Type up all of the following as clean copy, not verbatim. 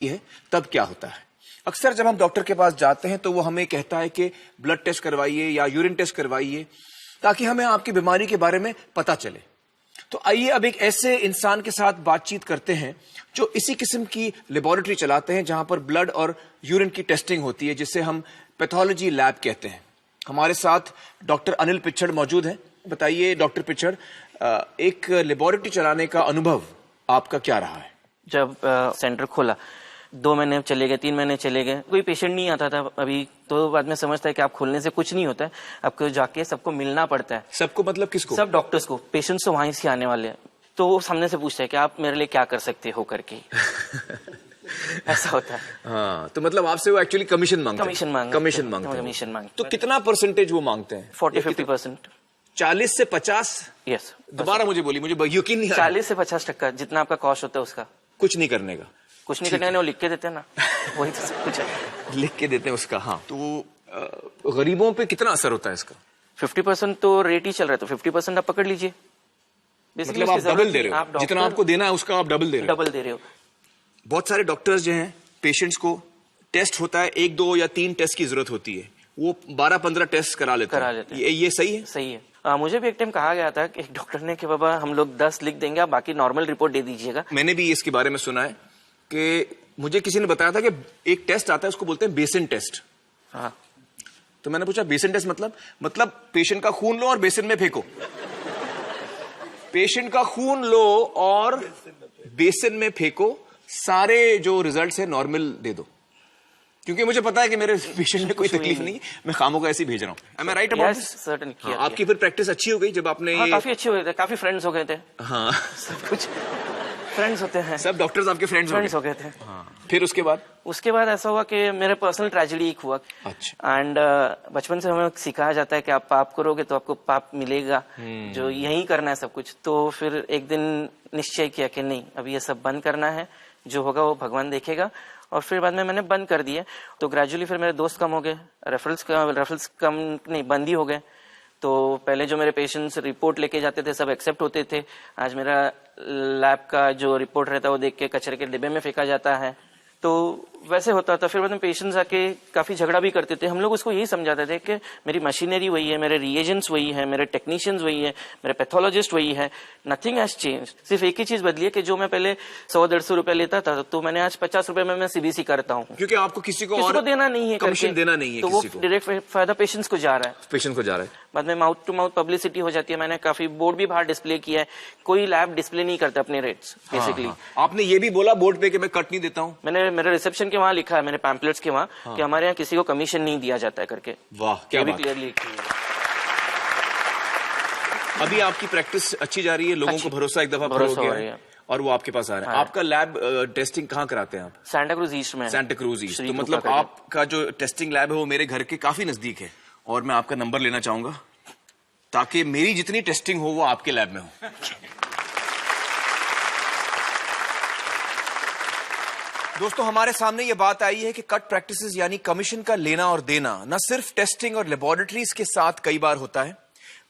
है तब क्या होता है। अक्सर जब हम डॉक्टर के पास जाते हैं तो वो हमें कहता है कि ब्लड टेस्ट करवाइए या यूरिन टेस्ट करवाइए ताकि हमें आपकी बीमारी के बारे में पता चले। तो आइए अब एक ऐसे इंसान के साथ बातचीत करते हैं जो इसी किस्म की लेबोरेटरी चलाते हैं जहां पर ब्लड और यूरिन की टेस्टिंग होती है, जिसे हम पैथोलॉजी लैब कहते हैं। हमारे साथ डॉक्टर अनिल पिचड़ मौजूद हैं। बताइए डॉक्टर पिचड़, एक लेबोरेटरी चलाने का अनुभव आपका क्या रहा है? जब सेंटर खोला 2 महीने चले गए, 3 महीने चले गए, कोई पेशेंट नहीं आता था। अभी तो बाद में समझता है कि आप खोलने से कुछ नहीं होता है, आपको जाके सबको मिलना पड़ता है। सबको मतलब किसको? सब डॉक्टर्स को। पेशेंट्स तो वहीं से आने वाले हैं, तो वो सामने से पूछता है कि आप मेरे लिए क्या कर सकते हो करके। ऐसा होता है। हाँ, तो मतलब आपसे वो एक्चुअली कमीशन मांगते हैं। कमीशन मांगते। तो कितना परसेंटेज वो मांगते हैं? 40-50%। 40 से 50? यस। दोबारा मुझे बोली, मुझे यकीन नहीं। 40 से 50% जितना आपका कॉस्ट होता है उसका। कुछ नहीं करने का? कुछ नहीं करने का, वो लिख के देते हैं ना। वही तो सब कुछ है। लिख के देते हैं उसका। हाँ, तो गरीबों पे कितना असर होता है इसका? 50% तो रेट ही चल रहा है, तो 50% आप पकड़ लीजिए। मतलब आप डबल दे रहे हो, जितना आपको देना है उसका आप डबल दे रहे हो। बहुत सारे डॉक्टर्स जो हैं, पेशेंट्स को टेस्ट होता है, 1, 2 या 3 टेस्ट की जरूरत होती है, वो 12-15 टेस्ट करा लेते हैं। ये सही है? सही है। मुझे भी एक टाइम कहा गया था कि एक डॉक्टर ने कि बाबा हम लोग 10 लिख देंगे, आप बाकी नॉर्मल रिपोर्ट दे दीजिएगा। मैंने भी इसके बारे में सुना है कि मुझे किसी ने बताया था कि एक टेस्ट आता है, उसको बोलते हैं बेसिन टेस्ट। हाँ, तो मैंने पूछा बेसिन टेस्ट मतलब पेशेंट का खून लो और बेसिन में फेंको। पेशेंट का खून लो और बेसिन में फेंको, सारे जो रिजल्ट है नॉर्मल दे दो, क्योंकि मुझे पता है कि मेरे पेशेंट में कोई तकलीफ नहीं, मैं खामों का ऐसे ही भेज रहा हूँ। Am I right about this? Certainly. आपकी फिर प्रैक्टिस अच्छी हो गई जब आपने? हाँ, काफी अच्छे हो गए थे, काफी फ्रेंड्स हो गए थे। हाँ, सब कुछ फ्रेंड्स होते हैं। सब डॉक्टर्स आपके फ्रेंड्स हो गए थे। हाँ। फिर उसके बाद ऐसा हुआ कि मेरे पर्सनल ट्रेजेडी एक हुआ। अच्छा। एंड बचपन से हमें सिखाया जाता है कि आप पाप करोगे तो आपको पाप मिलेगा, जो यही करना है सब कुछ। तो फिर एक दिन निश्चय किया कि नहीं, अभी ये सब बंद करना है, जो होगा वो भगवान देखेगा। और फिर बाद में मैंने बंद कर दिए। तो ग्रेजुअली फिर मेरे दोस्त कम हो गए, रेफरल्स कम नहीं, बंद ही हो गए। तो पहले जो मेरे पेशेंट्स रिपोर्ट लेके जाते थे सब एक्सेप्ट होते थे, आज मेरा लैब का जो रिपोर्ट रहता है वो देख के कचरे के डिब्बे में फेंका जाता है। तो वैसे होता था। फिर बाद में पेशेंट्स आके काफी झगड़ा भी करते थे। हम लोग उसको यही समझाते थे कि मेरी मशीनरी वही है, मेरे रिएजेंट्स वही है, मेरे टेक्नीशियंस वही है, मेरे पैथोलॉजिस्ट वही है, नथिंग हैज चेंज। सिर्फ एक ही चीज बदली है कि जो मैं पहले 100-150 रुपए लेता था तो मैंने आज 50 रुपए में मैं सीबीसी करता हूँ, क्योंकि आपको किसी को देना नहीं है, कमीशन देना नहीं है, तो वो डायरेक्ट फायदा पेशेंट्स को जा रहा है। बाद में माउथ टू माउथ पब्लिसिटी हो जाती है। मैंने काफी बोर्ड भी बाहर डिस्प्ले किया है। कोई लैब डिस्प्ले नहीं करता अपने रेट्स बेसिकली। आपने ये भी बोला बोर्ड पे कि मैं कट नहीं देता हूँ? मैंने मेरे रिसेप्शन के वहाँ लिखा है, मेरे पैम्पलेट्स के वहाँ, कि हमारे यहाँ किसी को कमीशन नहीं दिया जाता है करके। वाह, क्या बात। क्लियरली। अभी आपकी प्रैक्टिस अच्छी जा रही है, लोगों को भरोसा एक दफा हो गया और वो आपके पास आ रहे हैं। आपका लैब टेस्टिंग कहाँ कराते हैं आप? सेंटा क्रूज ईस्ट में। Santa cruise east. तो मतलब आपका जो टेस्टिंग लैब है वो मेरे घर के काफी नजदीक है, और मैं आपका नंबर लेना चाहूंगा ताकि मेरी जितनी टेस्टिंग हो वो आपके लैब में हो। दोस्तों, हमारे सामने ये बात आई है कि कट प्रैक्टिसेस यानी कमीशन का लेना और देना न सिर्फ टेस्टिंग और लेबोरेटरीज के साथ कई बार होता है,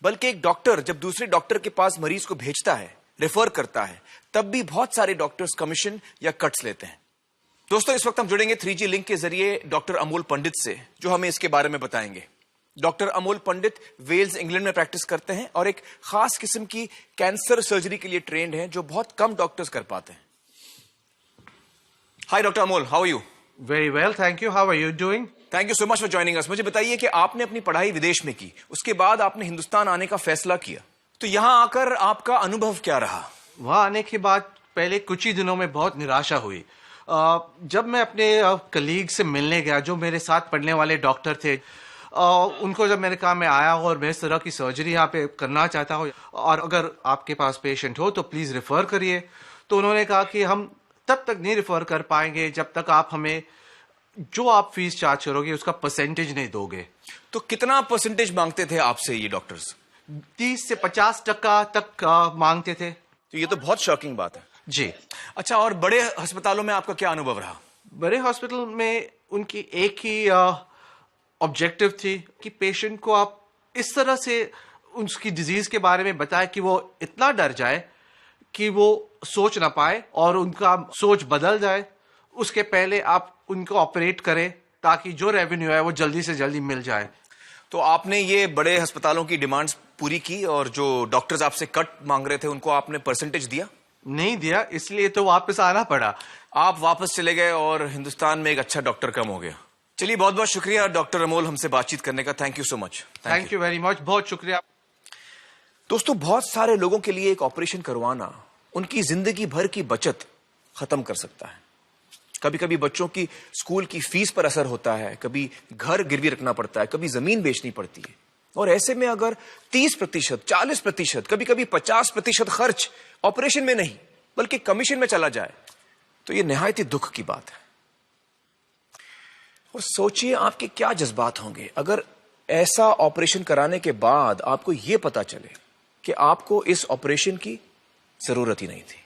बल्कि एक डॉक्टर जब दूसरे डॉक्टर के पास मरीज को भेजता है, रेफर करता है, तब भी बहुत सारे डॉक्टर्स कमीशन या कट्स लेते हैं। दोस्तों, इस वक्त हम जुड़ेंगे 3G लिंक के जरिए डॉक्टर अमोल पंडित से, जो हमें इसके बारे में बताएंगे। डॉक्टर अमोल पंडित वेल्स, इंग्लैंड में प्रैक्टिस करते हैं और एक खास किस्म की कैंसर सर्जरी के लिए ट्रेंड हैं, जो बहुत कम डॉक्टर्स कर पाते हैं। Hi doctor Amol, how are you? Very well, thank you. How are you doing? Thank you so much for joining us. मुझे बताइए कि आपने अपनी पढ़ाई विदेश में की, उसके बाद आपने हिंदुस्तान आने का फैसला किया, तो यहां आकर आपका अनुभव क्या रहा? वहां आने के बाद पहले कुछ ही दिनों में बहुत निराशा हुई। जब मैं अपने कलीग से मिलने गया, जो मेरे साथ पढ़ने वाले डॉक्टर थे, उनको जब मैंने कहा मैं आया हूँ और मैं इस तरह की सर्जरी यहाँ पे करना चाहता हूँ और अगर आपके पास पेशेंट हो तो प्लीज रेफर करिए, तो उन्होंने कहा कि हम तब तक नहीं रेफर कर पाएंगे जब तक आप हमें जो आप फीस चार्ज करोगे उसका परसेंटेज नहीं दोगे। तो कितना परसेंटेज मांगते थे आपसे ये डॉक्टर्स? 30 से 50% तक मांगते थे। तो ये तो बहुत शॉकिंग बात है जी। अच्छा, और बड़े अस्पतालों में आपका क्या अनुभव रहा? बड़े हॉस्पिटल में उनकी एक ही ऑब्जेक्टिव थी कि पेशेंट को आप इस तरह से उसकी डिजीज के बारे में बताएं कि वो इतना डर जाए कि वो सोच ना पाए और उनका सोच बदल जाए। उसके पहले आप उनको ऑपरेट करें ताकि जो रेवेन्यू है वो जल्दी से जल्दी मिल जाए। तो आपने ये बड़े अस्पतालों की डिमांड्स पूरी की और जो डॉक्टर्स आपसे कट मांग रहे थे उनको आपने परसेंटेज दिया? नहीं दिया, इसलिए तो वापस आना पड़ा। आप वापस चले गए और हिंदुस्तान में एक अच्छा डॉक्टर कम हो गया। चलिए, बहुत बहुत शुक्रिया डॉक्टर अमोल हमसे बातचीत करने का। Thank you so much. Thank you very much, बहुत शुक्रिया। दोस्तों, बहुत सारे लोगों के लिए एक ऑपरेशन करवाना उनकी जिंदगी भर की बचत खत्म कर सकता है। कभी कभी बच्चों की स्कूल की फीस पर असर होता है, कभी घर गिरवी रखना पड़ता है, कभी जमीन बेचनी पड़ती है। और ऐसे में अगर 30%, 40%, कभी कभी 50% खर्च ऑपरेशन में नहीं बल्कि कमीशन में चला जाए तो यह निहायत ही दुख की बात है। और सोचिए आपके क्या जज्बात होंगे अगर ऐसा ऑपरेशन कराने के बाद आपको यह पता चले कि आपको इस ऑपरेशन की जरूरत ही नहीं थी।